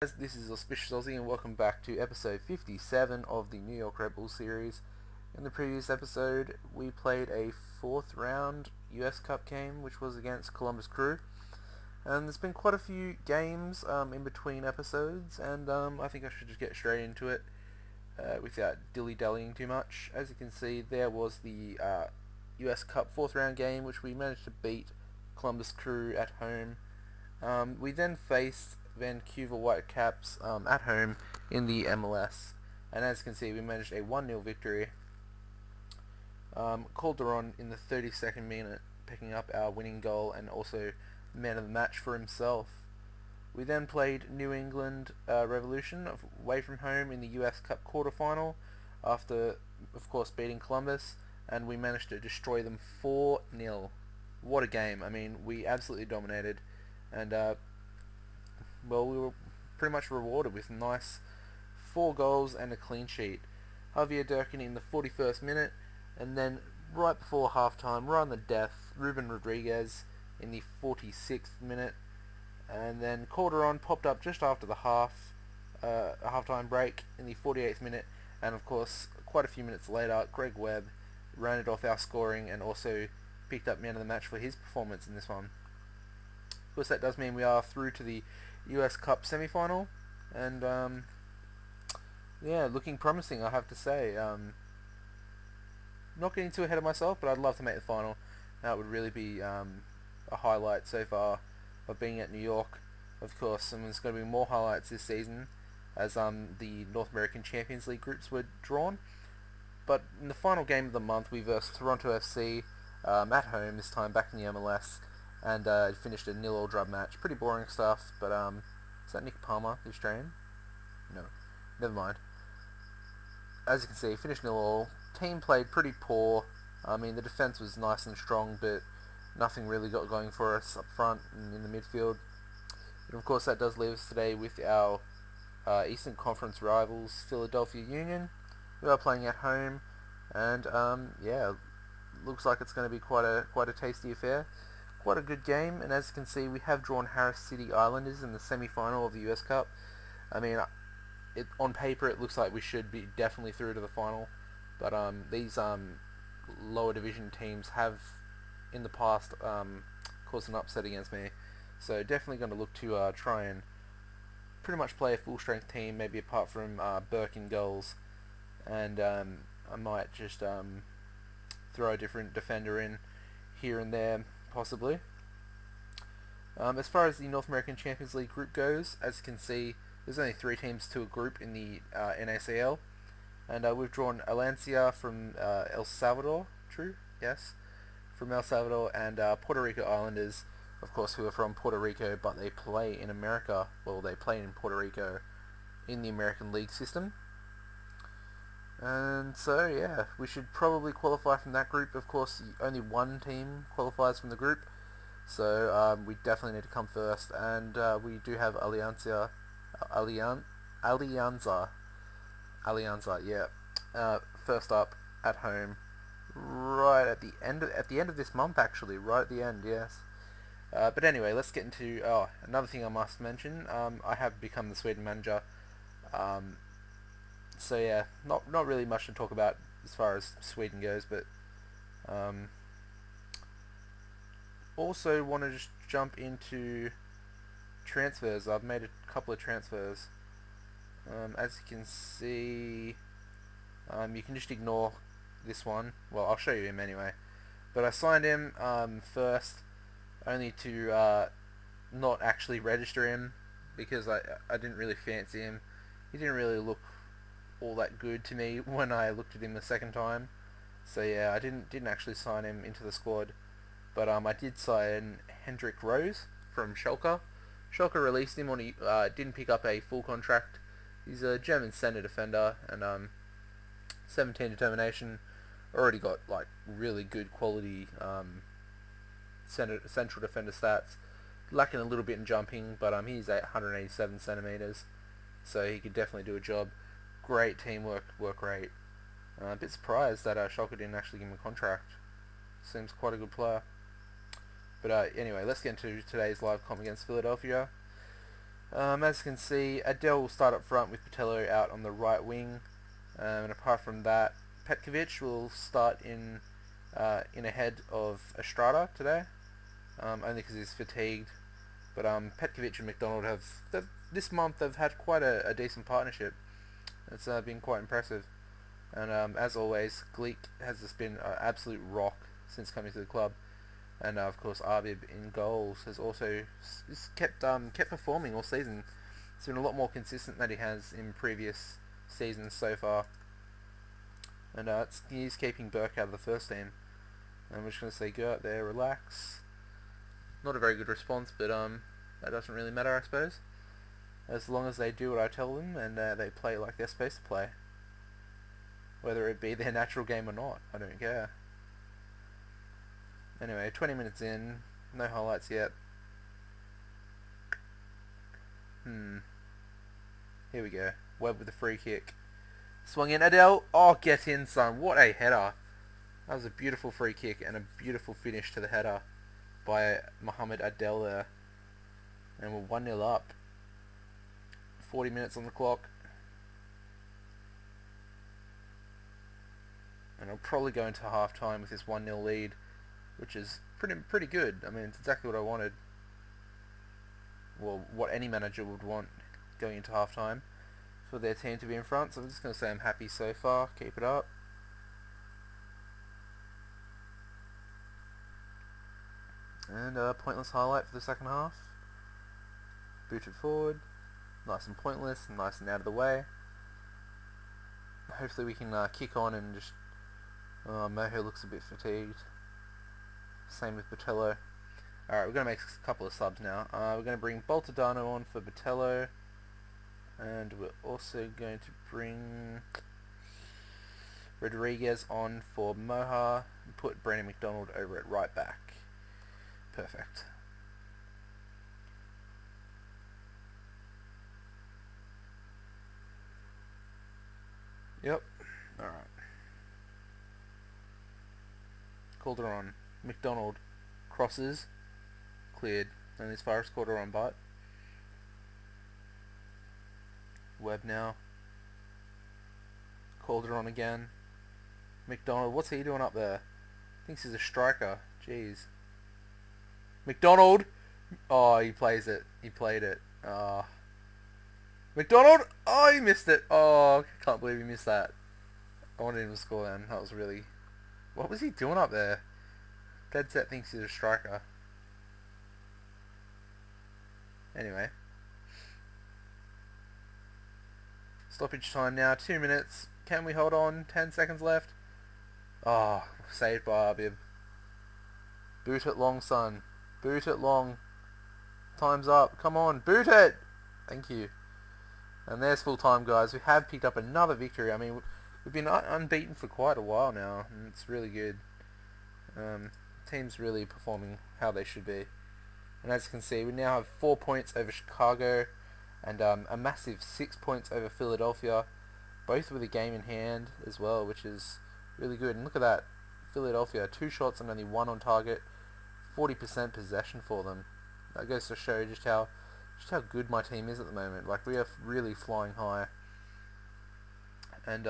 This is Auspicious Aussie and welcome back to episode 57 of the New York Red Bull series. In the previous episode we played a fourth round US Cup game which was against Columbus Crew, and there's been quite a few games in between episodes, and I think I should just get straight into it without dilly-dallying too much. As you can see, there was the US Cup fourth round game which we managed to beat Columbus Crew at home. We then faced Vancouver Whitecaps at home in the MLS, and as you can see we managed a 1-0 victory. Calderon in the 32nd minute picking up our winning goal and also man of the match for himself. We then played New England Revolution away from home in the US Cup quarterfinal after of course beating Columbus, and we managed to destroy them 4-0. What a game. I mean, we absolutely dominated, and we were pretty much rewarded with nice 4 goals and a clean sheet. Javier Durkin in the 41st minute, and then right before halftime, right on the death, Ruben Rodriguez in the 46th minute, and then Calderon popped up just after the halftime break in the 48th minute, and of course quite a few minutes later Greg Webb rounded off our scoring and also picked up man of the match for his performance in this one. Of course, that does mean we are through to the US Cup semi-final, and looking promising, I have to say. Not getting too ahead of myself, but I'd love to make the final. That would really be a highlight so far of being at New York. Of course, and there's going to be more highlights this season as the North American Champions League groups were drawn. But in the final game of the month, we versed Toronto FC at home, this time back in the MLS, and it finished a 0-0 draw match. Pretty boring stuff, but is that Nick Palmer, the Australian? No, never mind. As you can see, finished 0-0. Team played pretty poor. I mean, the defence was nice and strong, but nothing really got going for us up front and in the midfield. But of course, that does leave us today with our Eastern Conference rivals, Philadelphia Union. We are playing at home, and looks like it's going to be quite a tasty affair. Quite a good game, and as you can see, we have drawn Harris City Islanders in the semi-final of the US Cup. I mean, on paper it looks like we should be definitely through to the final, but these lower division teams have in the past caused an upset against me, so definitely going to look to try and pretty much play a full strength team, maybe apart from Burke in goals, and I might just throw a different defender in here and there possibly. As far as the North American Champions League group goes, as you can see, there's only 3 teams to a group in the NACL, and we've drawn Alancia from El Salvador, true? Yes, from El Salvador, and Puerto Rico Islanders, of course, who are from Puerto Rico, but they play in America. Well, they play in Puerto Rico in the American League system. And so, yeah, we should probably qualify from that group. Of course, only one team qualifies from the group, so we definitely need to come first. And we do have Alianza, first up at home, right at the end of this month, actually, right at the end, yes. But anyway, let's get into another thing I must mention. I have become the Sweden manager. So yeah, not really much to talk about as far as Sweden goes, but also want to just jump into transfers. I've made a couple of transfers. As you can see, you can just ignore this one. Well, I'll show you him anyway. But I signed him first, only to not actually register him because I didn't really fancy him. He didn't really look all that good to me when I looked at him the second time. So yeah, I didn't actually sign him into the squad. But I did sign Hendrik Rose from Schalke. Schalke released him on didn't pick up a full contract. He's a German center defender, and 17 determination. Already got like really good quality central defender stats. Lacking a little bit in jumping, but he's 187 centimeters, so he could definitely do a job. Great teamwork, work rate. A bit surprised that Schalke didn't actually give him a contract. Seems quite a good player. But anyway, let's get into today's live comp against Philadelphia. As you can see, Adele will start up front with Patello out on the right wing, and apart from that, Petkovic will start in ahead of Estrada today, only because he's fatigued. But Petkovic and McDonald this month they've had quite a decent partnership. It's been quite impressive. And as always, Gleek has just been an absolute rock since coming to the club. And of course, Arbib in goals has also kept performing all season. It's been a lot more consistent than he has in previous seasons so far. And he's keeping Burke out of the first team. I'm just going to say, go out there, relax. Not a very good response, but that doesn't really matter, I suppose. As long as they do what I tell them and they play like they're supposed to play. Whether it be their natural game or not, I don't care. Anyway, 20 minutes in, no highlights yet. Here we go. Webb with a free kick. Swung in, Adele. Oh, get in, son. What a header. That was a beautiful free kick and a beautiful finish to the header by Mohamed Adel there. And we're 1-0 up. 40 minutes on the clock. And I'll probably go into half time with this 1-0 lead, which is pretty good. I mean, it's exactly what I wanted. Well, what any manager would want going into half time, for their team to be in front. So I'm just going to say I'm happy so far. Keep it up. And a pointless highlight for the second half. Booted forward. Nice and pointless, nice and out of the way. Hopefully we can kick on and just... Moho looks a bit fatigued. Same with Botello. Alright, we're going to make a couple of subs now. We're going to bring Boltadano on for Botello. And we're also going to bring Rodriguez on for Moha. And put Brandon McDonald over at right back. Perfect. Yep. Alright. Calderon. McDonald. Crosses. Cleared. And as far as Calderon but. Webb now. Calderon again. McDonald. What's he doing up there? Thinks he's a striker. Jeez. McDonald! Oh, he plays it. He played it. McDonald! Oh, he missed it. Oh, I can't believe he missed that. I wanted him to score then. That was really... What was he doing up there? Dead set thinks he's a striker. Anyway. Stoppage time now. 2 minutes. Can we hold on? 10 seconds left. Oh, saved by Arbib. Boot it long, son. Boot it long. Time's up. Come on, boot it! Thank you. And there's full time, guys. We have picked up another victory. I mean, we've been unbeaten for quite a while now, and it's really good. Team's really performing how they should be. And as you can see, we now have 4 points over Chicago, and a massive 6 points over Philadelphia, both with a game in hand as well, which is really good. And look at that. Philadelphia, 2 shots and only 1 on target, 40% possession for them. That goes to show just how good my team is at the moment. Like, we are really flying high. And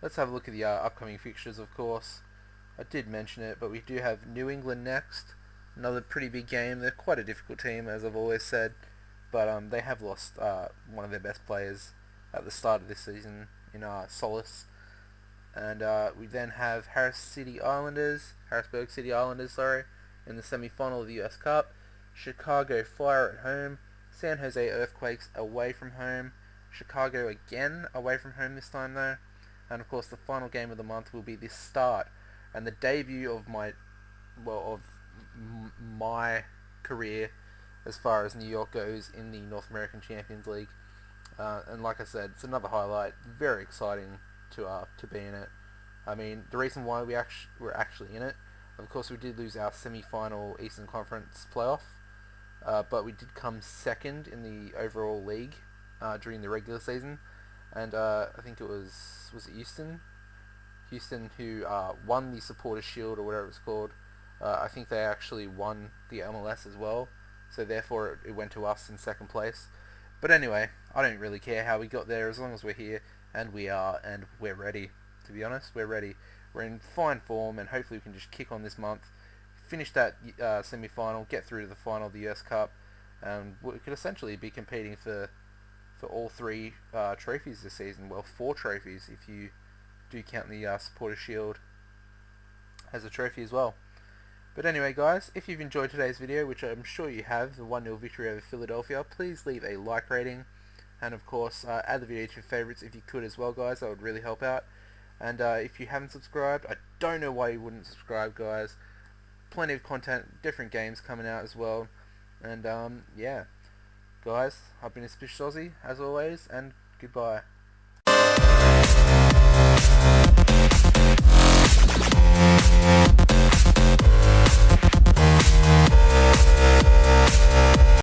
let's have a look at the upcoming fixtures, of course. I did mention it, but we do have New England next. Another pretty big game. They're quite a difficult team, as I've always said. But they have lost one of their best players at the start of this season in Solis. And we then have Harrisburg City Islanders, sorry, in the semi-final of the US Cup. Chicago Fire at home. San Jose Earthquakes away from home. Chicago again away from home this time though. And of course the final game of the month will be this start and the debut of my career as far as New York goes in the North American Champions League. And like I said, it's another highlight. Very exciting to be in it. I mean, the reason why we're actually in it, of course, we did lose our semi-final Eastern Conference playoff, but we did come second in the overall league during the regular season, and I think it was it Houston who won the Supporters Shield or whatever it's called. I think they actually won the MLS as well, so therefore it went to us in second place. But anyway, I don't really care how we got there as long as we're here, and we're ready. To be honest, we're ready. We're in fine form, and hopefully we can just kick on this month, finish that semi-final, get through to the final of the US Cup, and we could essentially be competing for all three trophies this season. Well, 4 trophies if you do count the Supporter Shield as a trophy as well. But anyway, guys, if you've enjoyed today's video, which I'm sure you have, the 1-0 victory over Philadelphia, please leave a like rating, and of course add the video to your favourites if you could as well, guys. That would really help out. And if you haven't subscribed, I don't know why you wouldn't subscribe, guys. Plenty of content, different games coming out as well. And yeah, guys, I've been Auspicious Aussie as always, and goodbye.